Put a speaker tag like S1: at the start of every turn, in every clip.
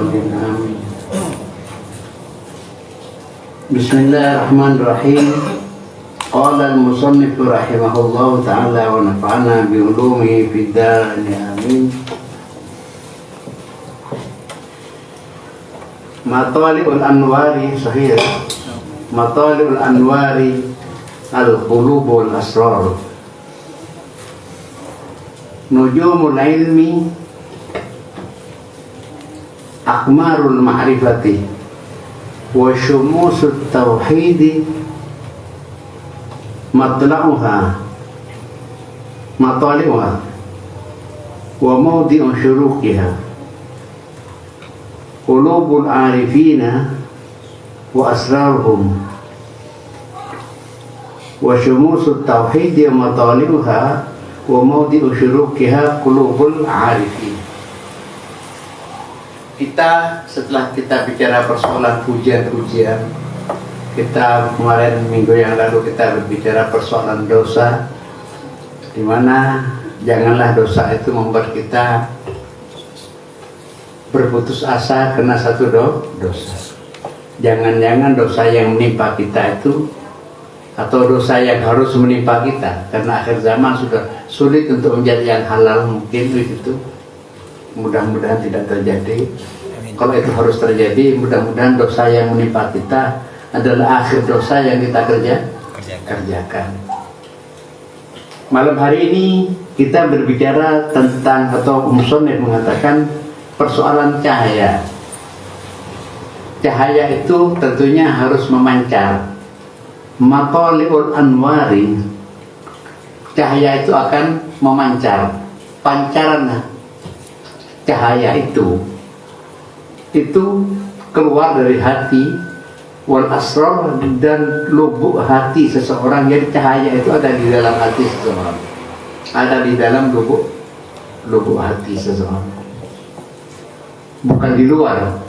S1: الضالين آمين. بسم الله الرحمن الرحيم. قال المصنف رحمه الله تعالى ونفعنا بعلومه في الدارين آمين. Matalibul Anwari sahih. Matalibul Anwari al-qulubul asrar. Nujumul ilmi akmarul ma'rifati wa syumusut tauhidi matla'uha matali'uha wa mawdi'u syuruqiha qulubul arifina wa asraruhum wa syumusut tauhidi matali'uha wa mawdi'u syuruqiha qulubul arifin. Kita setelah kita bicara persoalan pujian-pujian, kita kemarin minggu yang lalu kita berbicara persoalan dosa, di mana janganlah dosa itu membuat kita berputus asa karena satu dosa. Jangan-jangan dosa yang menimpa kita itu atau dosa yang harus menimpa kita, karena akhir zaman sudah sulit untuk menjadi yang halal, mungkin itu mudah-mudahan tidak terjadi. Amin. Kalau itu harus terjadi, mudah-mudahan dosa yang menimpa kita adalah akhir dosa yang kita kerjakan. Malam hari ini kita berbicara tentang, atau musonef mengatakan, persoalan cahaya. Cahaya itu tentunya harus memancar. Matali'ul anwari, cahaya itu akan memancar. Pancaran cahaya itu keluar dari hati, wal asrar, dan lubuk hati seseorang. Jadi cahaya itu ada di dalam hati seseorang, ada di dalam lubuk hati seseorang, bukan di luar,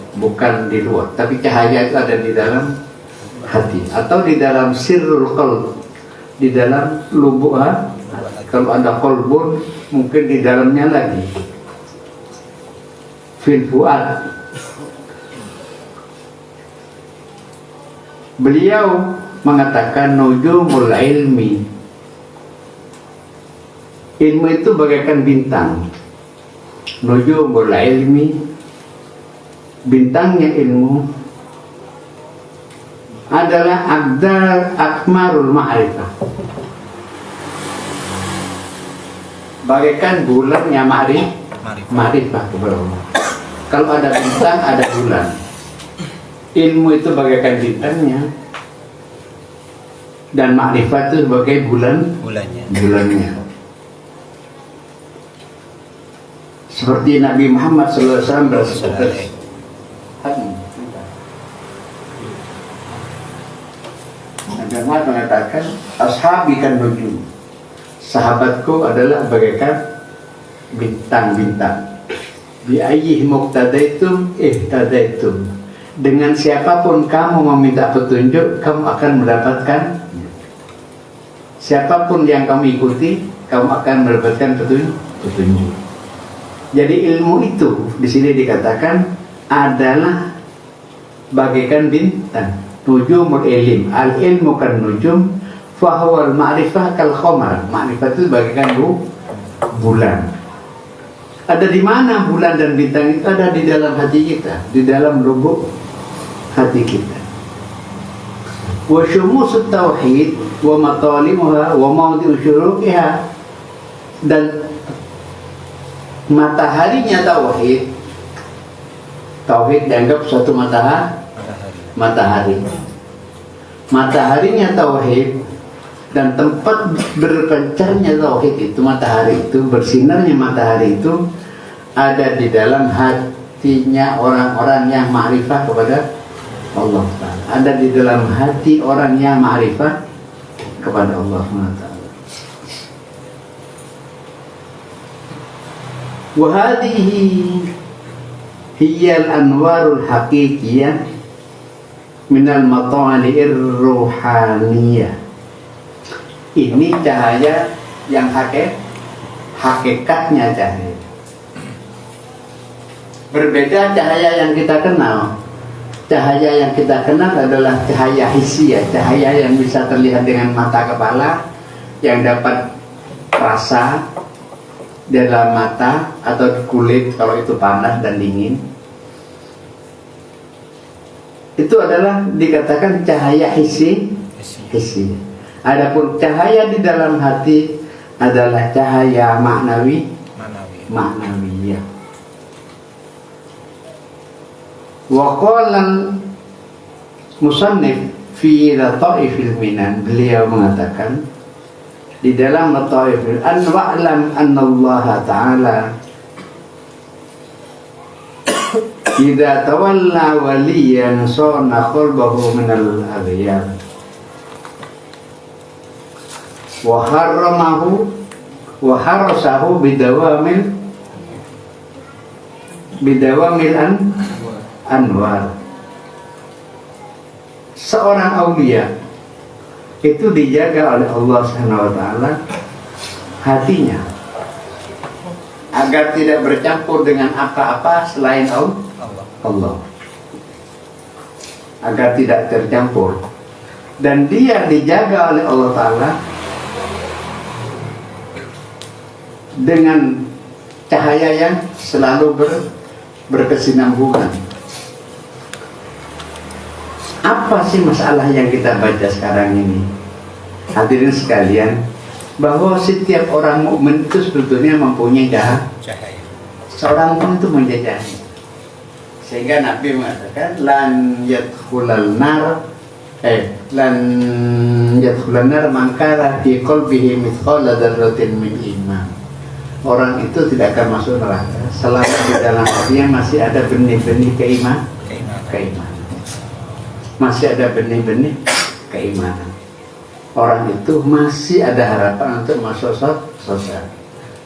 S1: tapi cahaya itu ada di dalam hati atau di dalam sirrul qalb, di dalam lubuk hati. Kalau ada qalbun, mungkin di dalamnya lagi fil fuad. Beliau mengatakan nujumul ilmi, ilmu itu bagaikan bintang. Nujumul ilmi, bintangnya ilmu adalah akmarul ma'rifah, bagaikan bulannya ma'rifah kepada Allah. Kalau ada bintang, ada bulan. Ilmu itu bagaikan bintangnya, dan ma'rifat itu sebagai bulannya. Seperti Nabi Muhammad SAW bersabda, Nabi Muhammad mengatakan, ashabi kan nujum, sahabatku adalah bagaikan bintang-bintang. Bi ayyih muqtadaitum ihtadaitum, dengan siapapun kamu meminta petunjuk, kamu akan mendapatkan. Siapapun yang kamu ikuti, kamu akan mendapatkan petunjuk. Jadi ilmu itu di sini dikatakan adalah bagaikan bintang. Nujumul ilim, al ilmu kan nujum, fahuwal ma'rifah kal qamar. Ma'rifah itu bagaikan bulan. Ada di mana bulan dan bintang itu? Ada di dalam hati kita, di dalam lubuk hati kita. Wa syumusut tauhid wa matalimuha wa mawdi'u syuruqiha, dan mataharinya tauhid. Tauhid dianggap suatu matahari. Mataharinya tauhid, dan tempat berpancarnya tauhid itu, matahari itu, bersinarnya matahari itu ada di dalam hatinya orang-orang yang ma'rifah kepada Allah Ta'ala. Ada di dalam hati orang yang ma'rifah kepada Allah Ta'ala. Wa hadhihi hiyal anwarul haqiqiyah minal matali'ir ruhaniyah. Ini cahaya yang hakikatnya cahaya. Berbeda cahaya yang kita kenal. Cahaya yang kita kenal adalah cahaya hissiyah, cahaya yang bisa terlihat dengan mata kepala, yang dapat rasa dalam mata atau di kulit kalau itu panas dan dingin. Itu adalah dikatakan cahaya hissi. Adapun cahaya di dalam hati adalah cahaya maknawiyah. Wa qala musannif fi Lataifil Minan, beliau mengatakan di dalam Lataifil an wa'lam anna Allah Ta'ala idza tawalla waliyan sona qalbahu min al-aghyar wa harramahu wa harasahu bidawamil anwar. Seorang aulia itu dijaga oleh Allah Subhanahu wa taala hatinya agar tidak bercampur dengan apa-apa selain Allah. Agar tidak tercampur. Dan dia dijaga oleh Allah taala dengan cahaya yang selalu berkesinambungan. Apa sih masalah yang kita baca sekarang ini? Hadirin sekalian, bahwa setiap orang mukmin itu sebetulnya mempunyai cahaya. Seorang mukmin itu mempunyai cahaya. Sehingga Nabi mengatakan lan yadkhulal nar man kana fi qalbihi mithqala dzarratin min iman. Orang itu tidak akan masuk neraka selama di dalam hatinya masih ada benih-benih keimanan. Masih ada benih-benih keimanan. Orang itu masih ada harapan untuk masuk surga.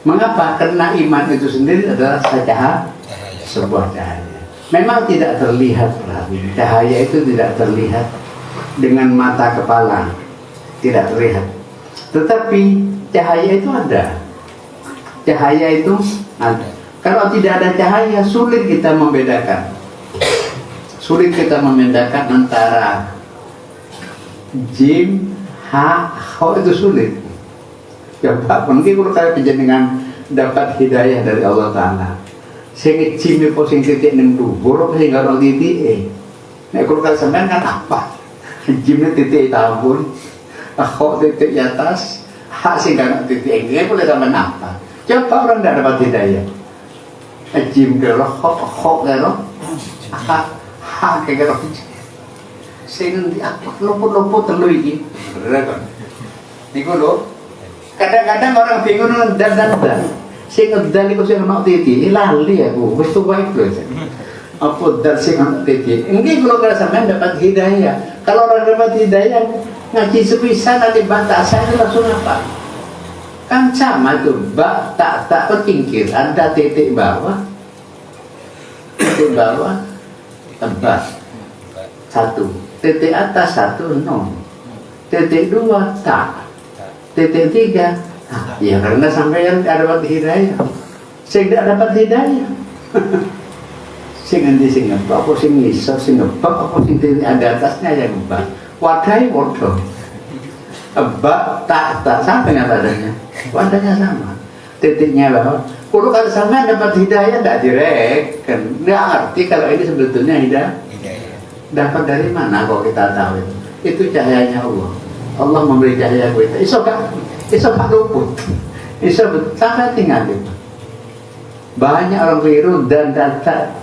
S1: Mengapa? Karena iman itu sendiri adalah sebuah cahaya. Memang tidak terlihat, cahaya itu tidak terlihat dengan mata kepala, tidak terlihat. Tetapi cahaya itu ada. Cahaya itu ada. Kalau tidak ada cahaya, sulit kita membedakan. Sulit kita membedakan antara jim, ha, itu sulit. Ya Pak, mungkin kalau kalian penjenengan dapat hidayah dari Allah Ta'ala. Sing jim itu sing titik neng dhuwur, sing karo titik. Nek kalau kalian sampean kan apa? Jimnya titik tahun, ha titik di atas, ha sing karo titik ini boleh sampean apa? Siapa orang tidak dapat hidayah? Jim karo ho karo ha kayak gitu. Saya nanti apa luput telu iki. Bener kan? Niku lho. Kadang-kadang orang bingung dan. Sing ngedal iku sing ono titik, lali aku. Wis tuwa iku lho. Apa dal sing ono titik? Nggih kula kira sampean dapat hidayah. Kalau orang dapat hidayah ngaji sepisan nanti batasan itu langsung apa? Kan sama tuh, tak tertingkir, ada titik bawah. Titik bawah tebas 1, titik atas 1 0, titik 2 tak, titik 3 ya karena sampai tidak dapat hidayah. Saya tidak dapat hidayah. Sing nanti sing ngebak, apa sing ngisor, sing ngebak, apa sing titik ada atasnya yang ngebak. Wadai bodoh. Ebak tak sampai nggak adanya. Wadahnya sama. Titiknya bawah. Kalau sampai dapat hidayah tidak direk, kan nggak ngerti kalau ini sebetulnya hidayah. Dapat dari mana kok kita tahu itu? Itu cahayanya Allah. Allah memberi cahaya kita. Iso pak luput. Iso sampai tinggal itu. Banyak orang keliru dan data.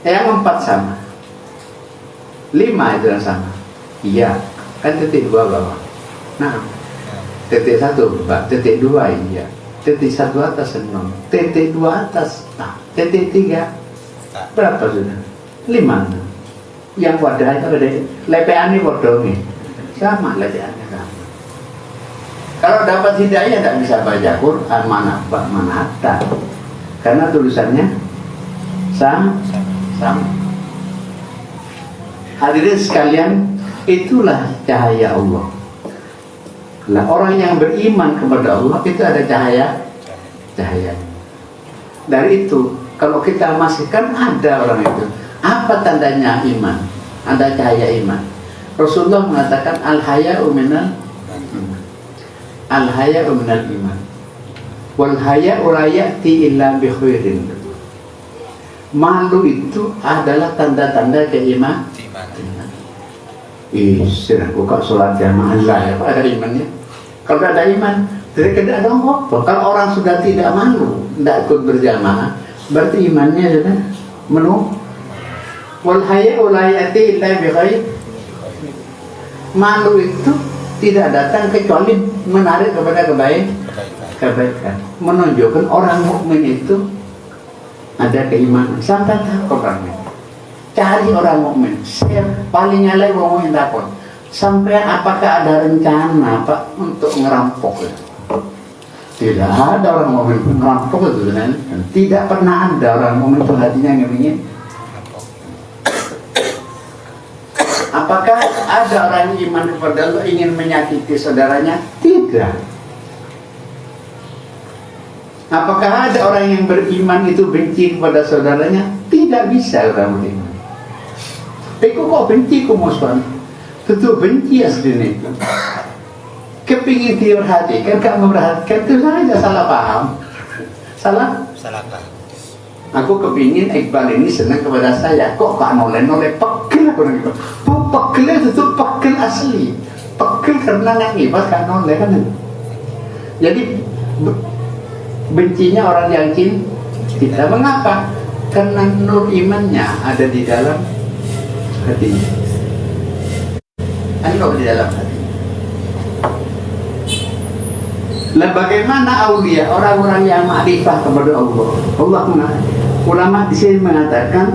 S1: Yang 4 sama. 5 itu yang sama. Iya, kan titik 2 bawah. Nah, titik 1 titik 2 iya. Titik 1 atas 0, titik 2 atas, nah, titik 3 berapa sudah? 5. Yang wadahnya ada lepean ini bodoh nih, sama lepeannya sama. Kalau dapat hidayah tidak bisa baca Quran mana hatta, karena tulisannya sama. Hadirin sekalian, itulah cahaya Allah. Nah, orang yang beriman kepada Allah itu ada cahaya. Dari itu Kalau kita masih kan ada orang itu. Apa tandanya iman? Ada cahaya iman. Rasulullah mengatakan al-haya'u minal iman. Wal haya'u la ya'ti illa bi khairin. Malu itu adalah tanda-tanda keimanan. Sudah buka sholat jamaah lah, ada imannya. Kalau ada iman, tidak ada apa. Kalau orang sudah tidak malu, tidak ikut berjamaah, berarti imannya sudah penuh. Wal haya'u la ya'ti illa bi khair. Malu itu tidak datang kecuali menarik kepada kebaikan. Menunjukkan orang mukmin itu ada keimanan. Sampai takut orangnya. Cari orang mukmin. Saya paling nyalek ngomongin takut. Sampai apakah ada rencana Pak untuk ngerampok? Tidak ada orang mukmin ngerampok itu sebenarnya. Tidak pernah ada orang mukmin itu hatinya ingin. Apakah ada orang iman kepada Allah ingin menyakiti saudaranya? Tidak. Apakah ada orang yang beriman itu benci kepada saudaranya? Tidak bisa orang beriman. Tapi kok benci ke musuhan? Tentu benci aslinya itu. Kepingin diperhatikan, gak memperhatikan, itu saja salah paham. Salah paham. Aku kepingin Iqbal ini senang kepada saya. Kok gak noleh-noleh? Pegel aku nanti. Pegel itu pegel asli. Pegel karena gak ngibas, gak noleh kan. Jadi bencinya orang yang cinta. Mengapa? Karena nur imannya ada di dalam hatinya. Nur di dalam hati. Lah bagaimana aulia, orang-orang yang ma'rifah kepada Allah? Ulama di sini mengatakan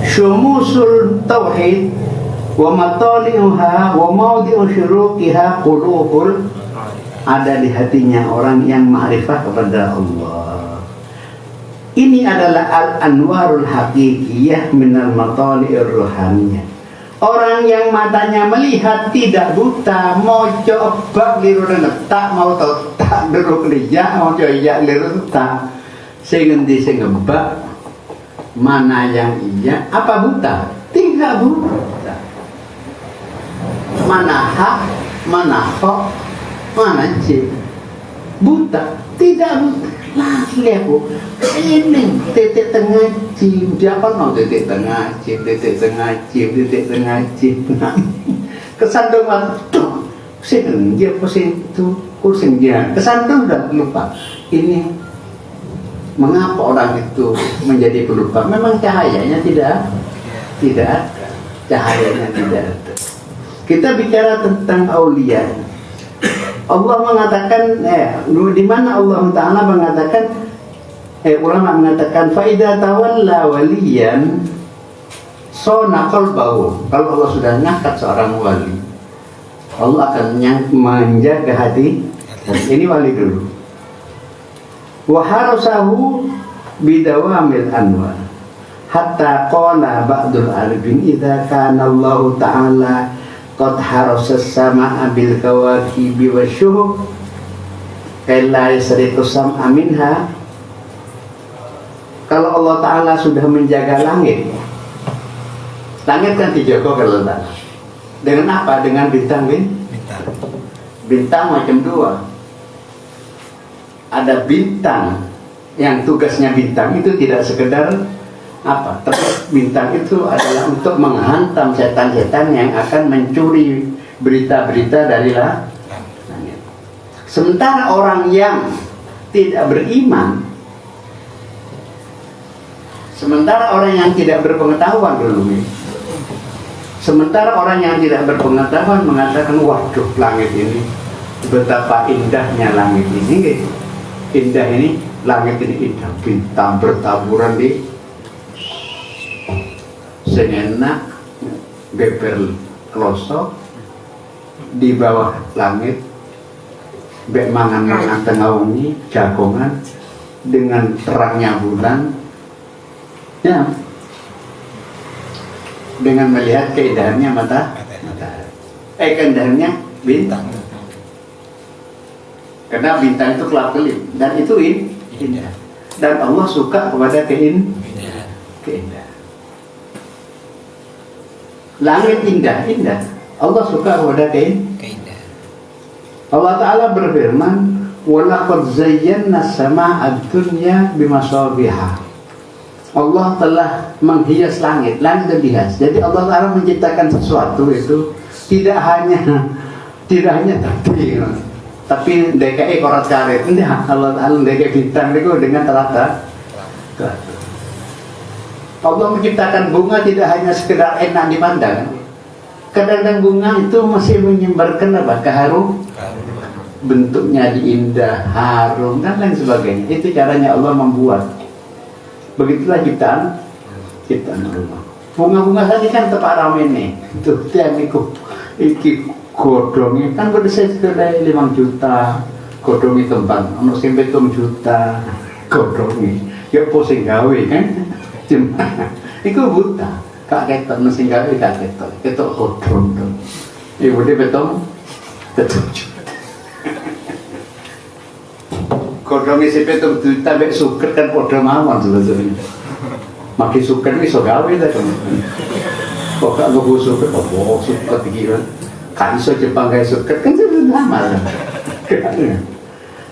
S1: syumusul tauhid wa matali'uha wa mawdi'u syuruqiha qulubul, ada di hatinya orang yang ma'rifah kepada Allah. Ini adalah al-anwarul haqiqiyah minal matali'ir ruhaniyah. Orang yang matanya melihat tidak buta, mau coba liru tak mau tak duduk lijak, mau coba liru tak, sehingga ngebak mana yang iya, apa buta? Tidak buta. Mana hak, mana hak, mana cip, buta, tidak buta. Lagi aku ini titik tengah cip, siapa no titik tengah cip, titik tengah cip, titik tengah cip. Kesandungan tuh, pusing dia pusing tuh, pusing dia. Kesandung udah lupa. Ini mengapa orang itu menjadi pelupa? Memang cahayanya tidak ada. Cahayanya tidak ada. Kita bicara tentang aulia. Allah mengatakan, di mana Allah Ta'ala mengatakan, ulama mengatakan, faida tawalla waliyan sona qalbahu. Kalau Allah sudah ngangkat seorang wali, Allah akan menjaga hati. Ini wali dulu. Wa harasahu bidawamil anwar. Hatta qala ba'dul arifin idza kana Allah Ta'ala qad harasas sama'a bil kawakibi wasyuhub kalla yasriqu sam'a minha. Kalau Allah Ta'ala sudah menjaga langit kan dijaga kalau Allah. Dengan apa? Dengan bintang. Bintang macam dua. Ada bintang yang tugasnya bintang itu tidak sekedar apa, tapi bintang itu adalah untuk menghantam setan-setan yang akan mencuri berita-berita dari langit. Sementara orang yang tidak beriman, sementara orang yang tidak berpengetahuan dulu, sementara orang yang tidak berpengetahuan mengatakan, waduh langit ini, betapa indahnya langit ini, indah ini, langit ini indah, bintang bertaburan di sengenak beber klosok di bawah langit, bek mangan-mangan tengah wengi jagongan dengan terangnya bulan, ya, dengan melihat keindahannya matahari, keindahannya bintang. Karena bintang itu kelap-kelip dan itu indah. Dan Allah suka kepada keindahan. Langit indah. Allah suka kepada keindahan. Allah Ta'ala berfirman, "Walaqad zayyana as-samaa'a ad-dunya bimasabiha." Allah telah menghias langit terhias. Jadi Allah Ta'ala menciptakan sesuatu itu tidak hanya tapi DKI korat karet. Allah Ta'ala DKI bintang itu dengan telaga. Allah menciptakan bunga tidak hanya sekedar enak dipandang. Kadang-kadang bunga itu masih menyebarkan apa? Keharum. Bentuknya indah, harum dan lain sebagainya. Itu caranya Allah membuat. Begitulah ciptaan Allah. Bunga-bunga tadi kan tepat rame nih. Tuh tiang iki godongnya kan pada saya sudah 5 juta. Godongnya tempat, ono sing 7 juta. Godongnya, ya posing gawe kan? Cuma, itu buta. Kak ketok mesin gawe kak ketok godong tuh. Ibu dia betul juta. Godongnya si 7 juta, bek suket kan podo mawon sebetulnya. Makin suket ini so gawe dah kan. Kok gak gue suket, oh suket gila. Kan iso Jepang kayak suket kan sudah lama.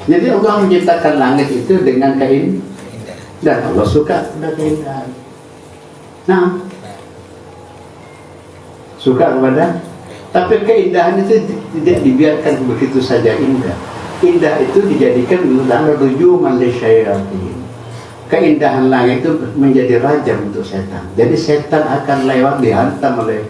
S1: Jadi Allah menciptakan langit itu dengan keindahan. Dan Allah suka kepada keindahan. Nah, suka kepada, tapi keindahan itu tidak dibiarkan begitu saja indah. Indah itu dijadikan rujuman lisyayatin. Keindahan langit itu menjadi raja untuk setan. Jadi setan akan lewat dihantam oleh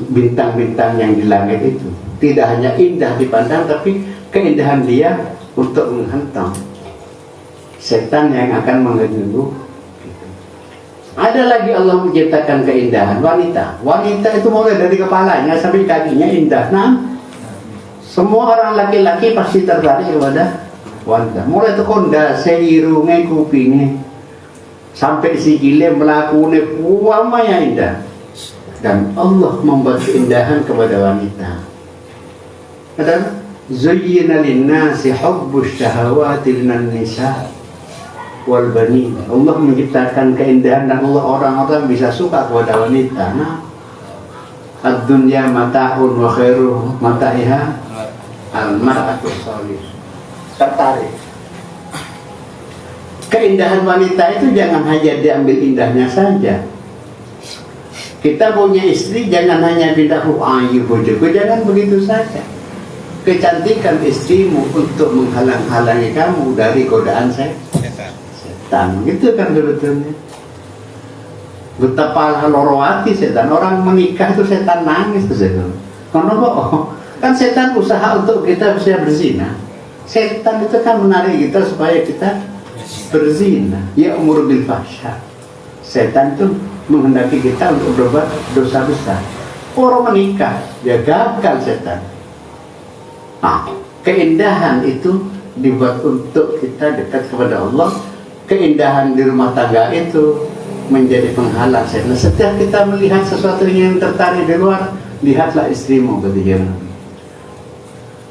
S1: bintang-bintang yang di langit itu. Tidak hanya indah dipandang, tapi keindahan dia untuk menghantam setan yang akan mengganggu. Ada lagi Allah menciptakan keindahan wanita. Wanita itu mulai dari kepalanya sampai kakinya indah. Nah, semua orang laki-laki pasti tertarik kepada wanita. Mulai itu kondase, irungnya, kupingnya, sampai sikile melakukannya, wamanya indah. Dan Allah membuat keindahan kepada wanita. Adalah zuyyina lin-nasi hubbus syahawati minan nisa wal banin. Allah menciptakan keindahan dan Allah orang-orang bisa suka kepada wanita. Nah, ad-dunya mata'un wa khairu mata'iha al-mar'atu shalih. Tertarik. Keindahan wanita itu jangan hanya diambil indahnya saja. Kita punya istri jangan hanya pindah ayu bojoku, jangan begitu saja. Kecantikan istrimu untuk menghalang-halangi kamu dari godaan setan. Gitu kan sebetulnya. Betapa loro hati setan. Orang menikah itu setan nangis tuh setan. Kenapa? Kan setan usaha untuk kita bisa berzina. Setan itu kan menarik kita supaya kita berzina. Ya umur bil fahsya. Setan itu menghendaki kita untuk berbuat dosa besar. Orang menikah, ya gagal setan. Nah, keindahan itu dibuat untuk kita dekat kepada Allah. Keindahan di rumah tangga itu menjadi penghalang setan. Setiap kita melihat sesuatu yang tertarik di luar, lihatlah istrimu ketika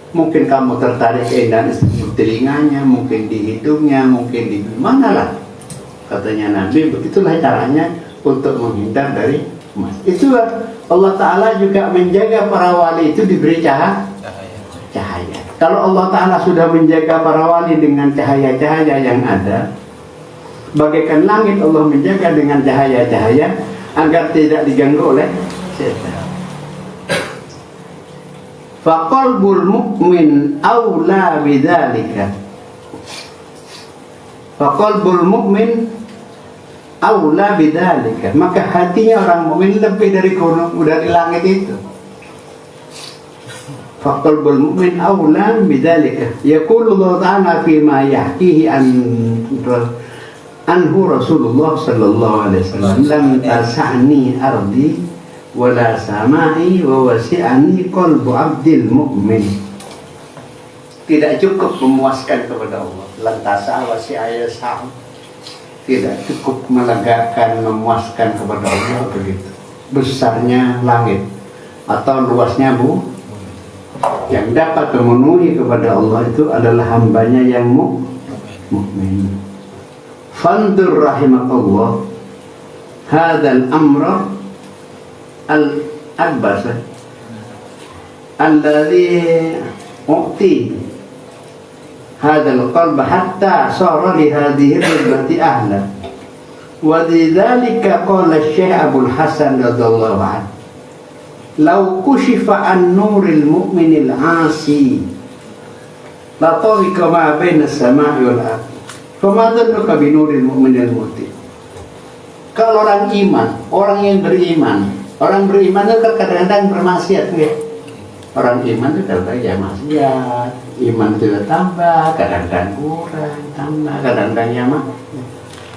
S1: mungkin kamu tertarik keindahan istri, telinganya, mungkin di hidungnya, mungkin di mana lah. Katanya Nabi, begitulah caranya untuk menghindar dari emas. Itulah Allah Ta'ala juga menjaga para wali itu diberi cahaya. Kalau Allah Ta'ala sudah menjaga para wali dengan cahaya-cahaya yang ada, bagaikan langit Allah menjaga dengan cahaya-cahaya agar tidak diganggu oleh setan. Faqalbul mu'min awla bidzalika. Faqalbul mu'min awla bidzalika, maka hatinya orang mukmin lebih dari gunung, dari langit itu. Faqalbul mu'min awla bidzalika. Yaqulu Allah Ta'ala fi ma yahkihi anhu Rasulullah sallallahu alaihi wasallam, lam tasani ardi wala samai wa wasi'ani qalbu abdil mu'min. Tidak cukup memuaskan kepada Allah. Lantasa wasi'aya sa'u. Tidak cukup melegakan, memuaskan kepada Allah begitu. Besarnya langit atau luasnya Yang dapat memenuhi kepada Allah itu adalah hambanya yang mukmin. Fandur rahimakallah hadzal amra al-akbar alladhi u'ti hadzal qalb hatta sara li hadhihi al-ribati ahla. Wa lidzalika qala Syekh Abdul Hasan radhiyallahu anhu law kushifa an nuril mu'minil 'asi la tariqa ma baina as-sama'i wal ardh fama dhannuka bi nuril mu'minil muti. Kalau orang iman, orang yang beriman, orang beriman itu kadang-kadang bermaksiat ya. Orang iman itu kadang-kadang maksiat, iman itu tambah, kadang-kadang kurang, tambah, kadang-kadang ya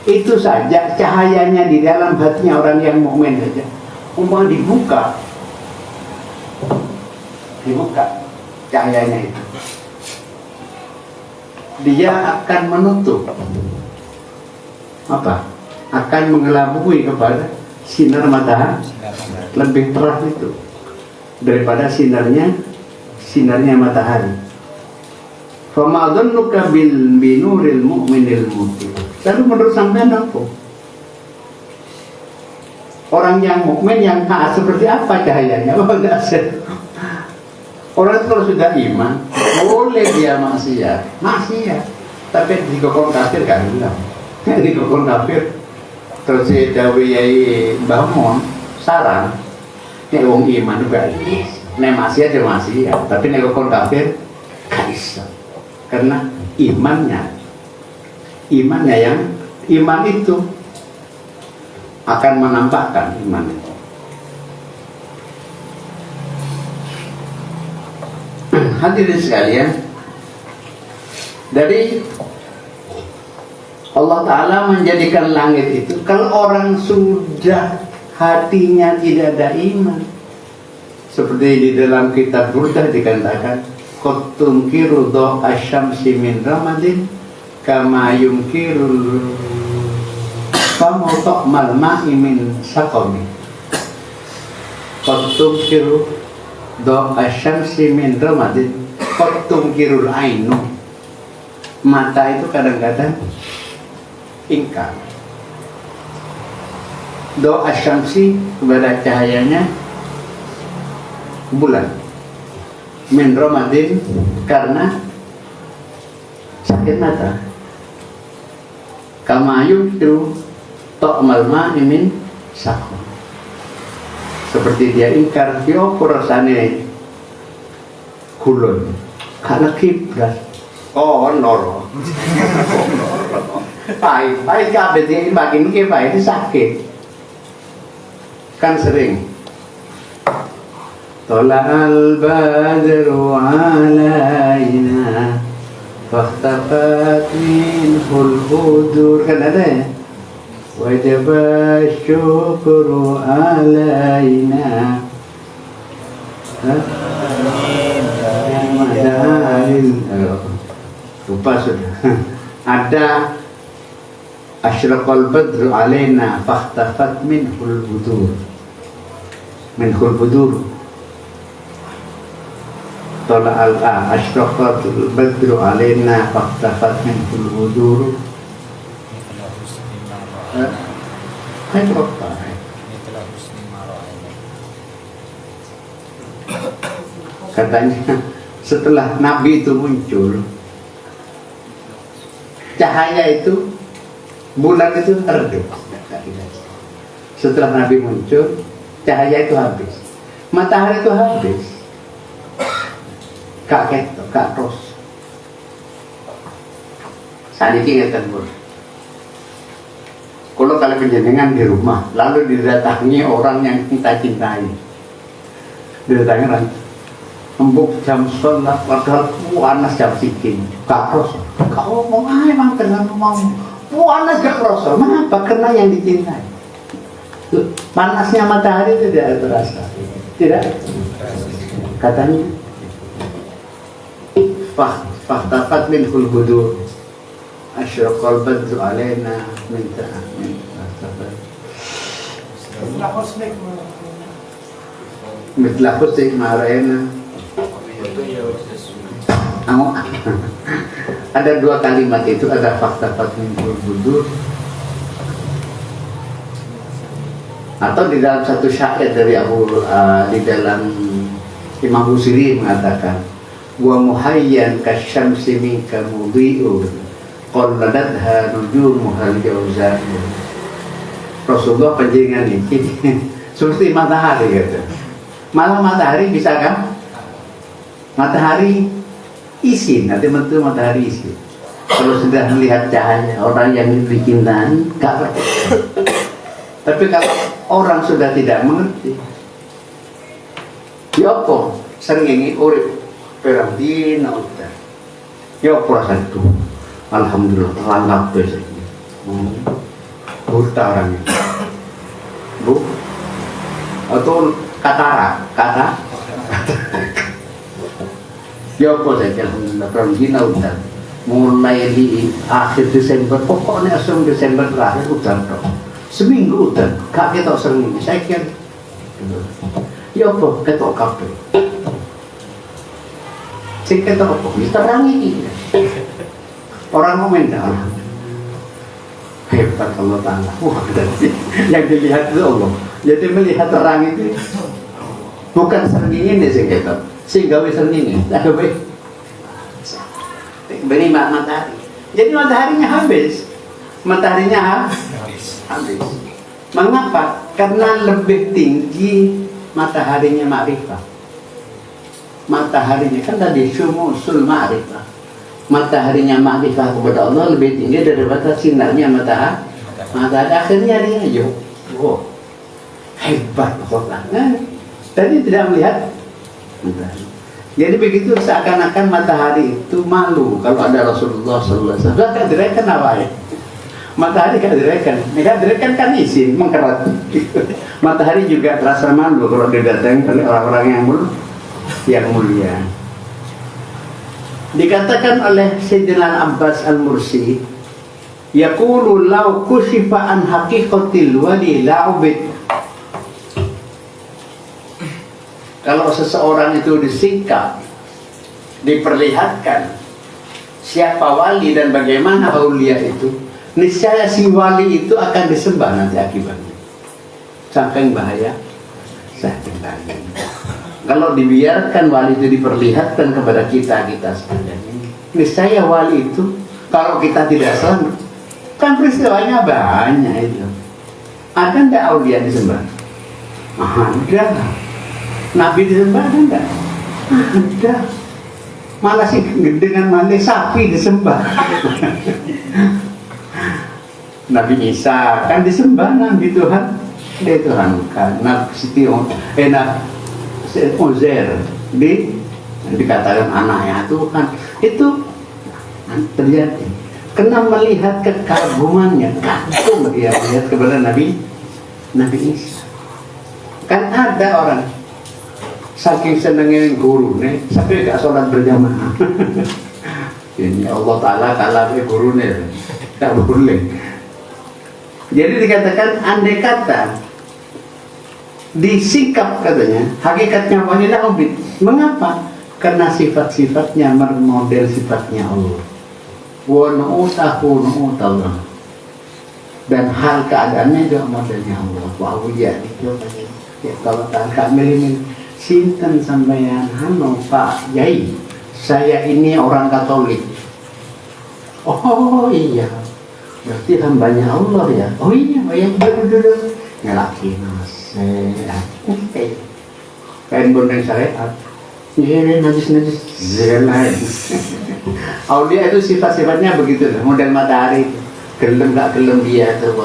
S1: itu saja cahayanya di dalam hatinya orang yang mukmin saja. Umpama dibuka cahayanya itu, dia akan menutup apa? Akan mengelabui kepada sinar matahari lebih terang itu daripada sinarnya matahari. Fama dhannuka bil binuril mu'minil muti. Lalu menurut sampean apa? Orang yang mukmin yang taat seperti apa cahayanya? Oh, enggak ada. Orang itu kalau sudah iman, boleh dia maksiat, tapi dikokon kafir kan bilang, dikokon kafir. Terus si Dawi Yai Mbah Mon saran, nek wong iman juga, nek maksiat ya maksiat, tapi nek kokon kafir, gak bisa, karena iman itu akan menampakkan iman itu. Hadirin sekalian, dari Allah Ta'ala menjadikan langit itu, kalau orang sudah hatinya tidak ada iman, seperti di dalam kitab Burdah dikatakan qad tunkiru dha'a syamsi min ramadin kama yunkirul famu ta'mal ma'i min saqami. Qad tunkiru dha'a syamsi min ramadin qad tunkirul ainu. Mata itu kadang-kadang ingkar doa syamsi kepada cahayanya bulan min ramadin karena sakit mata. Kama yukiru ta'mal ma'i min saqam, seperti dia ingkar yo rasane kulon karena kiblat. Oh noro pahit kabeh iki makin iki pahit sakit kan sering. Tala'al badru alaina fakhtafat minhul budur, kan ada ya, wajaba syukru alaina lupa sudah. Ada asyraqal badru alaina fakhtafat minhul budur, tala'al asyraqal badru alaina fakhtafat minhul budur. Katanya setelah Nabi itu muncul, cahaya itu, bulan itu redup. Setelah Nabi muncul, cahaya itu habis, matahari itu habis, kak ketok, kak ros. Saat ini ngeten pun, kalau kalian penjenengan di rumah, lalu didatangi orang yang kita cintai, didatangi orang embuk jam sholat, padahal panas jam sikin, gak ros. Kau mau emang dengan mau panas gak ros? Kenapa? Karena yang dicintai. Panasnya matahari tidak terasa, tidak. Katanya, fahtafat minhul budur, asyraqal badru alaina minta amin. Mitla husnik maraina Ada dua kalimat itu, ada fakta min budur, atau di dalam satu syair dari di dalam Imam Busiri mengatakan, wa muhayyan kasyamsi minka mudhi'un qalladatha nujumuhal jawzan. Rasulullah panjenengan ini seperti matahari gitu. Malah matahari bisa kan? Matahari isi, nanti mentu matahari isi. Kalau sudah melihat cahaya, orang yang dicintai gak percaya. Tapi kalau orang sudah tidak mengerti, ya apa? Seringi urip perang dina udah. Ya apa satu? Alhamdulillah terangkat besok. Buta orangnya. Bu? Atau kata ya apa saja, alhamdulillah perang dina udah. Mulai di akhir Desember, pokoknya asal Desember terakhir udah dong. Seminggu udah, gak ketok sering. Saya kira ya apa ketok kafe. Sing ketok apa? Diterangi. Orang komentar hebat Allah Ta'ala. Wah, yang dilihat itu Allah. Jadi melihat terang itu bukan sering ini sing ketok. Sing gawe sering ini, tak gawe. Beri matahari. Jadi mataharinya habis. Mataharinya habis. Mengapa? Karena lebih tinggi mataharinya ma'rifah. Mataharinya kan tadi syumusul ma'rifah. Mataharinya ma'rifah kepada Allah lebih tinggi daripada sinarnya matahari. Akhirnya dia yuk. Wow. Hebat Allah. Nah, tadi tidak melihat matahari. Jadi begitu seakan-akan matahari itu malu kalau ada Rasulullah sallallahu alaihi wasallam. Kan direken apa ya? Matahari kan direken kan izin mengkerat. Matahari juga terasa malu kalau didatangi oleh orang-orang yang mulia. Dikatakan oleh Sayyidina Abbas Al-Mursi, yaqulu law kushifa an haqiqatil wali la'ubid. Kalau seseorang itu disikap, diperlihatkan siapa wali dan bagaimana aulia itu, niscaya si wali itu akan disembah nanti akibatnya. Saking bahaya. Kalau dibiarkan wali itu diperlihatkan kepada kita sekalian, niscaya wali itu kalau kita tidak selamat, kan peristiwanya banyak itu. Ada enggak aulia disembah? Ada. Nabi disembah ada enggak? Ada. Malah sih dengan mandi sapi disembah. Nabi Isa kan disembah Nabi Tuhan. Dia Tuhan kan. Nabi Uzair dikatakan anaknya Tuhan. Itu terjadi. Kena melihat kekagumannya, kagum dia melihat kepada Nabi Isa. Kan ada orang saking senengnya guru nih, sampai gak sholat berjamaah. Ini Allah Ta'ala kalah guru nih, gak boleh. Jadi dikatakan andai kata disikap katanya, hakikatnya walilah ubid. Mengapa? Karena sifat-sifatnya model sifatnya Allah. Wa nu'utahu nu'utallah. Dan hal keadaannya juga modelnya Allah. Wa awliya itu ya kalau tak kamil sinten sampeyan hano Pak Yai, saya ini orang Katolik. Oh iya, berarti hambanya Allah ya. Oh iya, duduk ngelakin kain bondeng syariat. Ini najis zelai. Aulia itu sifat-sifatnya begitu lah, model matahari. Gelem gak gelem dia tuh,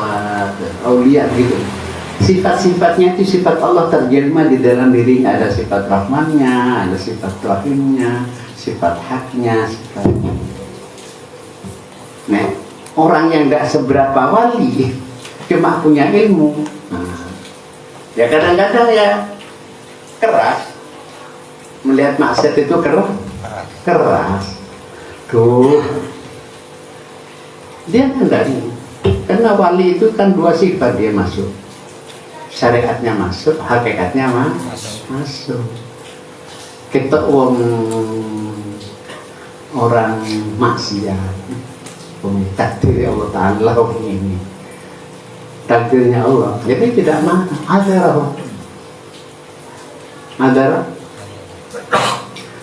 S1: aulia gitu. Sifat-sifatnya itu sifat Allah terjelma di dalam dirinya. Ada sifat rahmannya, ada sifat rahimnya, sifat haknya, sifatnya. Nah, orang yang gak seberapa wali cuma punya ilmu, ya kadang-kadang ya keras. Melihat maksiat itu keras. Tuh, dia enggak ini. Karena wali itu kan dua sifat dia masuk. Syariatnya masuk, hakikatnya masuk. Kita orang maksiat. Takdir Allah Ta'ala ini, takdirnya Allah. Jadi tidak mana ada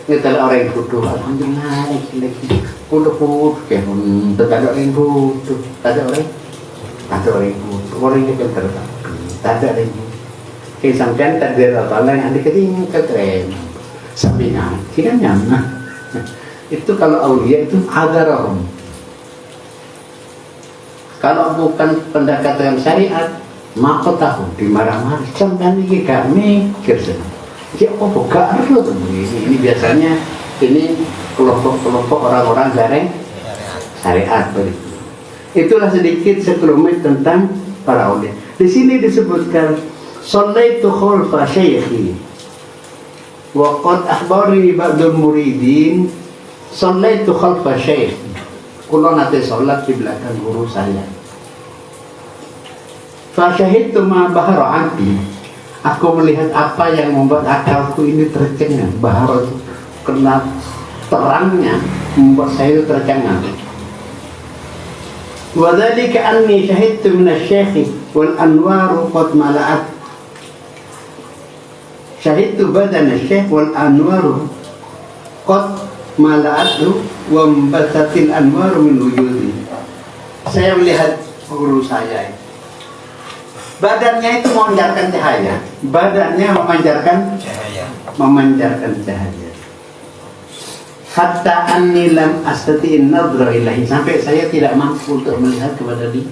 S1: ini kalau orang yang bodoh, alhamdulillah, bodoh kayak tak ada orang bodoh, tak ada orang bodoh, orang yang pintar, tak ada orang bodoh. Kayak sampean takdir Allah Ta'ala yang ada keren, sampingan, kita nyaman. Itu kalau aulia itu ada roh. Kalau bukan pendekatan syariat, maka tahu dimarah-marah. Sampai ini gak mikir sih. Ya apa gak perlu ini biasanya ini kelompok-kelompok orang-orang syariat begitu. Itulah sedikit sekelumit tentang para aulia. Di sini disebutkan shallaitu khalfa syaikhi wa qad akhbarani ba'dul muridin shallaitu khalfa syaikhi. Kulo nate sholat di belakang guru saya. Fasyahidtu ma bahara anti. Aku melihat apa yang membuat akalku ini tercengang. Bahara itu kena terangnya membuat saya itu tercengang. Wa dzalika anni syahidtu min asy-syaikh wal anwaru qad mala'at. Syahidtu badan asy-syaikh wal anwaru qad mala'atu wa mbasatil anwaru min wujudi. Saya melihat guru saya, badannya itu memancarkan cahaya, badannya memancarkan cahaya. Hatta anni lam astati'in nadhra ilahi, sampai saya tidak mampu untuk melihat kepada dia.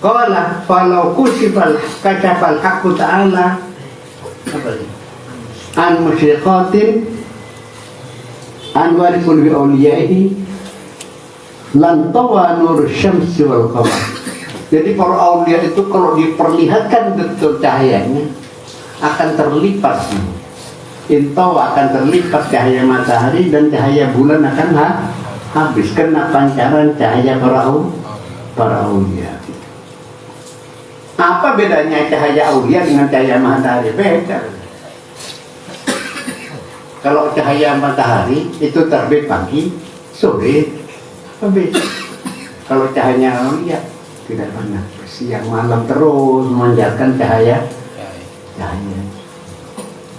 S1: Qala falau kashafal haqqu ta'ala an musyriqatin anwari kulli awliyaihi lan tawa nur syamsi wal qamar. Jadi para aulia itu kalau diperlihatkan betul cahayanya akan terlipat, intawa akan terlipat cahaya matahari dan cahaya bulan akan habis kena pancaran cahaya para aulia. Apa bedanya cahaya aulia dengan cahaya matahari? Beda. Kalau cahaya matahari itu terbit pagi, sore, habis. Kalau cahaya aulia tidak pernah, siang malam terus memancarkan cahaya.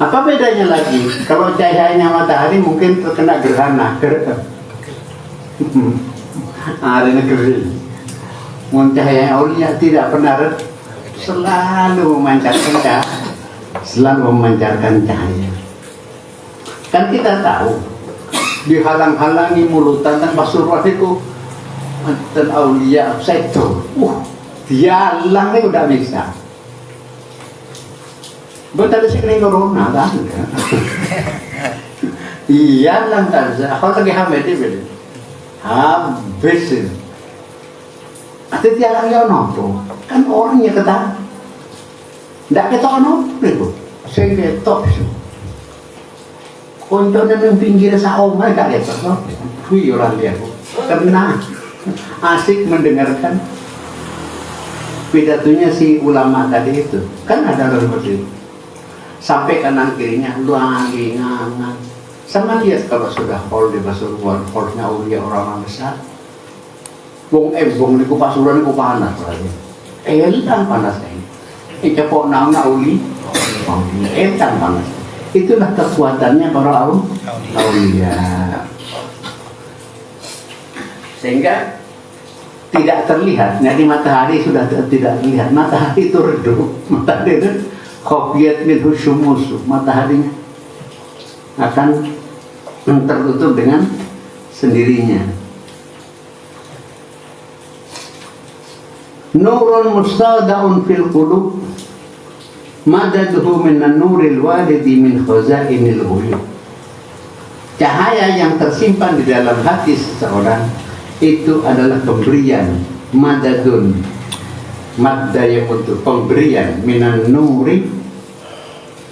S1: Apa bedanya lagi? Kalau cahayanya matahari mungkin terkena gerhana, hari negeri. Cahaya aulia tidak pernah, selalu memancarkan cahaya. Kan kita tahu dihalang-halangi mulutan dan Pasuruan itu dan aulia sektor, dia langnya udah bisa. Betul sih kena corona kan? Iya lang kan, kalau lagi hamil itu habis. Ada tiang yang nopo, kan orangnya kata, tidak ketok nopo, saya ketok sih. Konco yang pinggir saomai tak ketok nopo, kui orang dia, karena asik mendengarkan pidatonya si ulama tadi itu, kan ada orang seperti itu. Sampai kanan kirinya lagi ngangan. Sama lihat kalau sudah hall di Pasuruan, hallnya aulia orang besar. Wong niku Pasuruan niku panas lagi. Elang panas ini. Cepok nama uli, elang panas. Itulah kekuatannya para aulia. Sehingga tidak terlihat. Jadi matahari sudah tidak terlihat. Matahari itu redup. Matahari itu khafiyat minhu syumusu. Mataharinya akan tertutup dengan sendirinya. Nurun mustadaun fil qulub madaduhu minan nuril walidi min khazainil ghuyub. Cahaya yang tersimpan di dalam hati seseorang itu adalah pemberian madadun, madda yang untuk pemberian minan nuri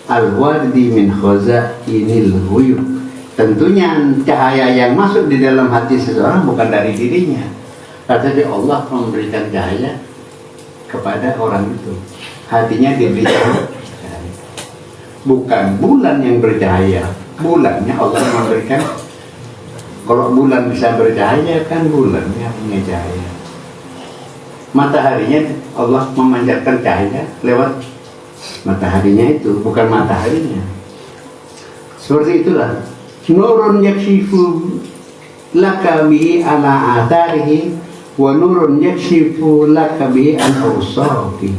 S1: al-walidi min khazainil ghuyub. Tentunya cahaya yang masuk di dalam hati seseorang bukan dari dirinya, tetapi Allah memberikan cahaya kepada orang itu. Hatinya diberi cahaya. bukan bulan yang bercahaya. Bulannya Allah memberikan. Kalau bulan bisa bercahaya kan bulan yang punya cahaya. Mataharinya Allah memanjatkan cahaya lewat mataharinya itu, bukan mataharinya. Seperti itulah. Nurun yakshifu laka bihi ala atharihi wa nurun yakshifu laka bihi an awsafi.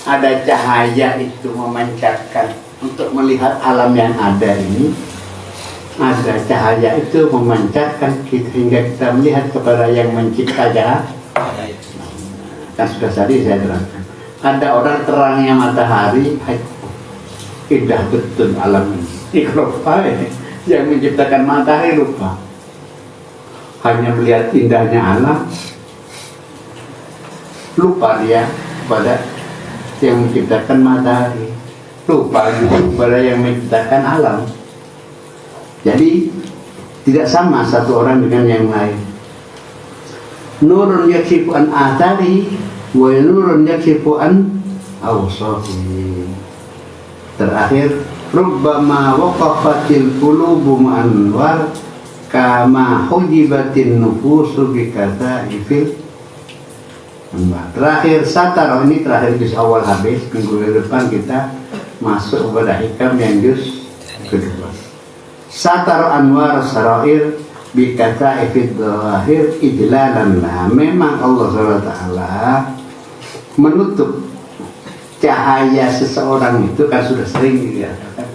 S1: Ada cahaya itu memancarkan untuk melihat alam yang ada ini. Ada cahaya itu memancarkan hingga kita melihat kepada yang mencipta cahaya. Kan sudah tadi saya terangkan. Ada orang terangnya matahari, indah betul alam ini. Lupa ini, yang menciptakan matahari lupa. Hanya melihat indahnya alam, lupa dia pada yang menciptakan matahari, lupa juga pada yang menciptakan alam. Jadi tidak sama satu orang dengan yang lain. Nurun yakshifu an athari wa nurun yakshifu an awsafi. Terakhir, rubbama waqafatil qulubu ma'anwar kama hujibatin nufusu bikataifil. Terakhir satar, ini terakhir juz awal habis. Minggu depan kita masuk kepada hikam yang juz kedua. Satar anwar sarair bikata ifid zahir ijlalan lah. Memang Allah SWT menutup cahaya seseorang itu kan sudah sering dikatakan.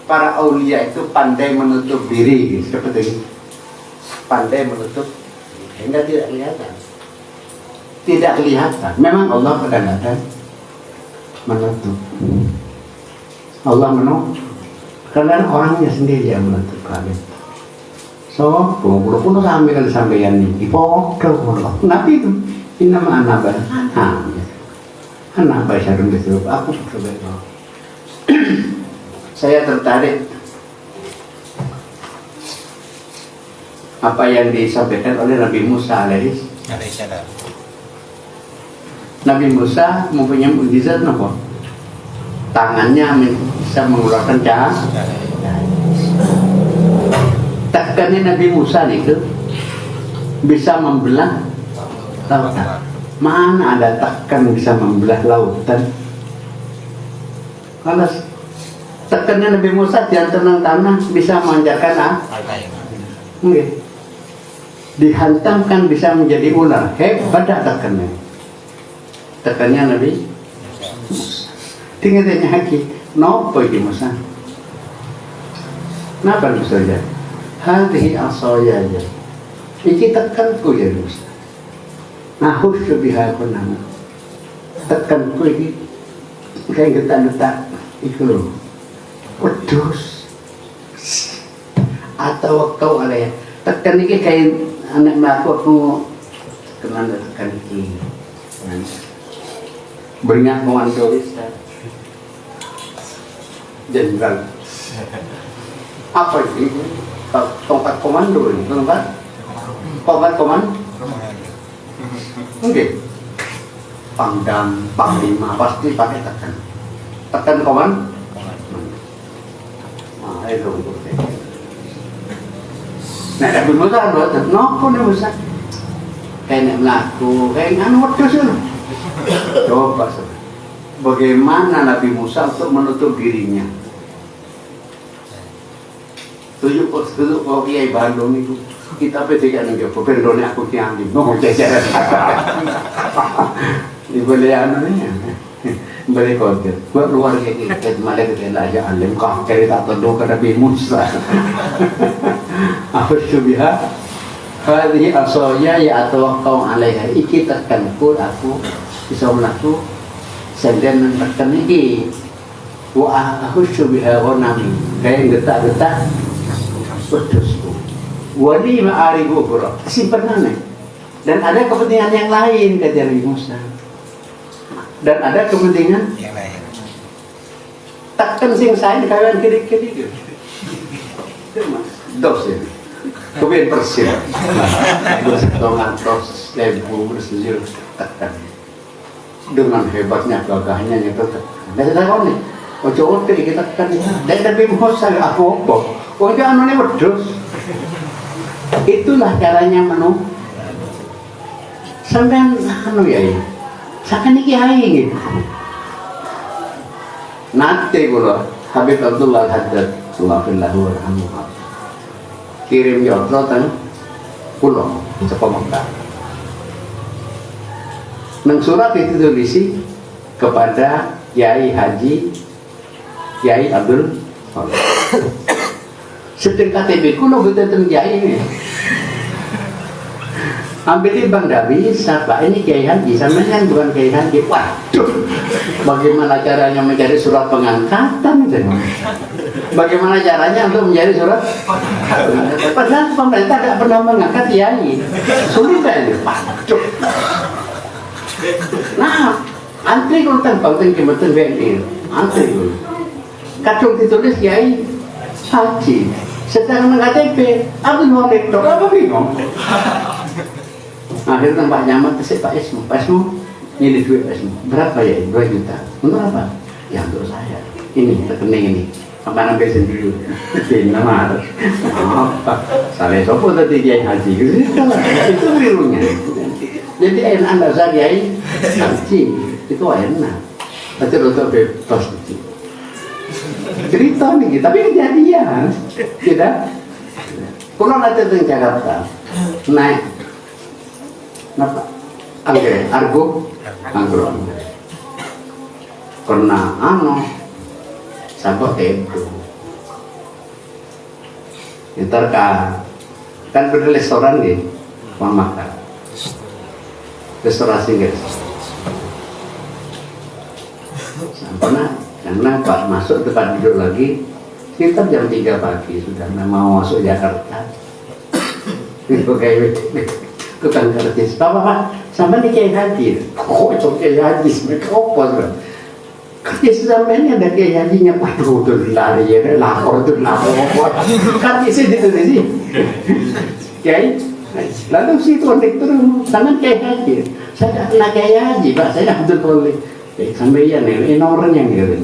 S1: Para aulia itu pandai menutup diri, gitu. Seperti ini. Pandai menutup sehingga tidak kelihatan. Tidak kelihatan. Memang Allah kadang-kadang menutup. Allah menutup. Karena orangnya sendiri yang menutup kabeh. So, puluh sampai sampeyan ini, foto Nabi itu, ini nama anak Syarun Bisrup, aku coba itu. Saya tertarik apa yang disampaikan oleh Nabi Musa alaihissalam. Nabi Musa mempunyai mukjizat apa? Tangannya bisa mengeluarkan cahaya. Tekannya Nabi Musa itu bisa membelah lautan. Mana ada tekan bisa membelah lautan? Kalau tekannya Nabi Musa dihantam tanah bisa memanjatkan enggak? Dihantamkan bisa menjadi ular. Hebat tekannya. Tekannya Nabi tinggal tanya haki, nopo iki Musa? Napa Musa ya? Hadhihi asaya ya. Iki tekanku ya Musa. Nahusyu biha kunana. Tekanku iki kayak getak-getak iku lho. Wedhus. Atau kau ada ya. Tekan iki kayak anak mlaku aku kenal tekan iki. Beringat mewanturi jenderal. Apa ini? Tongkat komando ini, tongkat komando. Oke. Pangdam, panglima pasti pakai tekan. Tekan komando. Nah, itu untuk saya. Nah, ada Musa buat nopo nih Musa. Kayak melaku, kayak anu wedhus lho. Coba bagaimana Nabi Musa untuk menutup dirinya? Tujuh kau kiai Bandung itu kita petikan nih Joko pendone aku kiai mau jajaran di belian nih beli konten buat luar kayak malah kita aja alim kau cari tak tahu ke Nabi Musa apa syubha hadhihi asaya ya atau kau alaiha iki tekanku aku bisa melaku senden tekan iki wa aku syubha nami kayak getak-getak wedhusku wali ma'aribu bro simpan mana dan ada kepentingan yang lain kata Nabi Musa dan ada kepentingan yang lain takkan sing saya kalian kiri-kiri gitu itu mas dos ya kemudian persil bersetongan tos lebu bersejur takkan dengan hebatnya gagahnya nyetel dan saya tahu nih Ojo kita kan dan tapi mosa apa-apa. Ojo anane wedhus. Itulah caranya sampean ya. Sakan iki ae gitu. Nate kula Habib Abdullah Haddad sallallahu alaihi wasallam kirim yotro teng pulau saka Mekah. Nang surat itu tulisi kepada Kiai Haji Kiai Abdul Khalid. Sedeng KTP kulo betul Kiai ini. Ambil di Bang Dawi, siapa ini Kiai Haji? Sampai kan bukan Kiai Haji. Waduh, bagaimana caranya mencari surat pengangkatan? Bagaimana caranya untuk mencari surat? Padahal pemerintah tidak pernah mengangkat Kiai. Sulit kan? Waduh. Nah, antri kalau tanpa tinggi betul BNI, antri kalau. Kadung ditulis Kiai Haji, sedang KTP, Abdul Khalid, apa bingung? Akhirnya tempat nyaman kesek Pak Ismu ini duit Pak Ismu berapa ya? 2 juta untuk apa? Ya untuk saya ini rekening ini apa ambil sendiri ini nama apa saya sopo tadi Kiai Haji itu birunya jadi enak anda saya Kiai Haji itu enak tapi rotor bebas cerita nih tapi kejadian tidak kalau nanti di Jakarta naik napa? Argo karena sampai itu ntar kan beda restoran nih uang makan restorasi guys sampai karena pas masuk tempat duduk lagi sekitar jam 3 pagi sudah mau masuk Jakarta itu kayak tukang kertis, Pak, sampai di Kiai Haji. Kok itu Kiai Haji? Mereka apa? Kertis sampai ini ada Kiai Hajinya. Waduh, itu lari ya, lapor. Kertisnya ditulis sih. Kiai, lalu si itu turun, sampai Kiai Haji. Saya anak Kiai Haji, Pak, saya betul boleh. Sampai ya nih, ini orang yang gitu.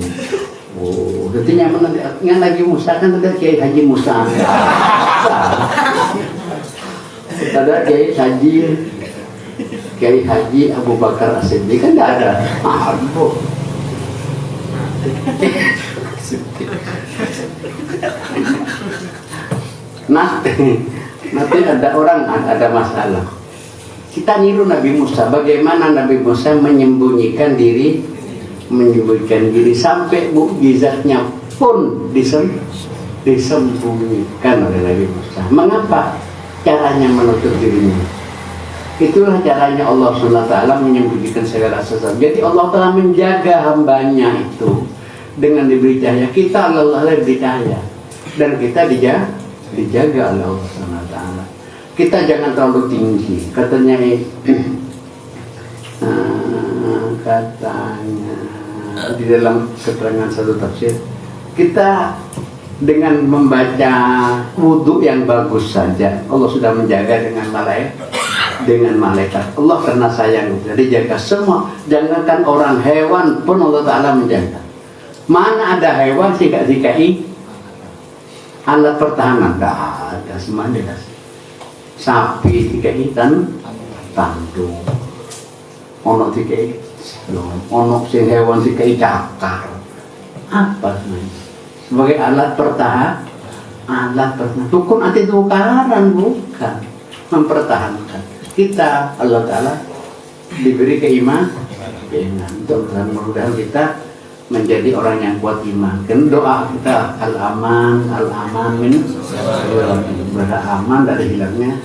S1: Oh, jadi nyaman lagi Musa kan ada Kiai Haji Musa. Ada Kiai Haji Abu Bakar As-Siddiq kan tidak ada. Aduh. Nanti ada orang ada masalah. Kita niru Nabi Musa. Bagaimana Nabi Musa menyembunyikan diri sampai mukjizatnya pun disembunyikan oleh Nabi Musa. Mengapa? Caranya menutup dirinya. Itulah caranya Allah SWT menyembunyikan segala sesuatu. Jadi Allah telah menjaga hambanya itu dengan diberi cahaya. Kita Allah diberi cahaya dan kita dijaga oleh Allah SWT. Kita jangan terlalu tinggi. Katanya di dalam keterangan satu tafsir, kita dengan membaca wudhu yang bagus saja Allah sudah menjaga dengan malaikat Allah karena sayang jadi jaga semua. Jangankan orang, hewan pun Allah Ta'ala menjaga. Mana ada hewan sikai alat pertahanan? Tidak ada, semuanya dikasih. Sapi sikai tandung, ono sikai ono sing hewan sikai cakar apa semuanya sebagai alat pertahanan. Hukum anti tukaran bukan mempertahankan. Kita Allah Ta'ala diberi keimanan untuk mudah-mudahan kita menjadi orang yang kuat iman. Kan doa kita al-aman min beraman dari hilangnya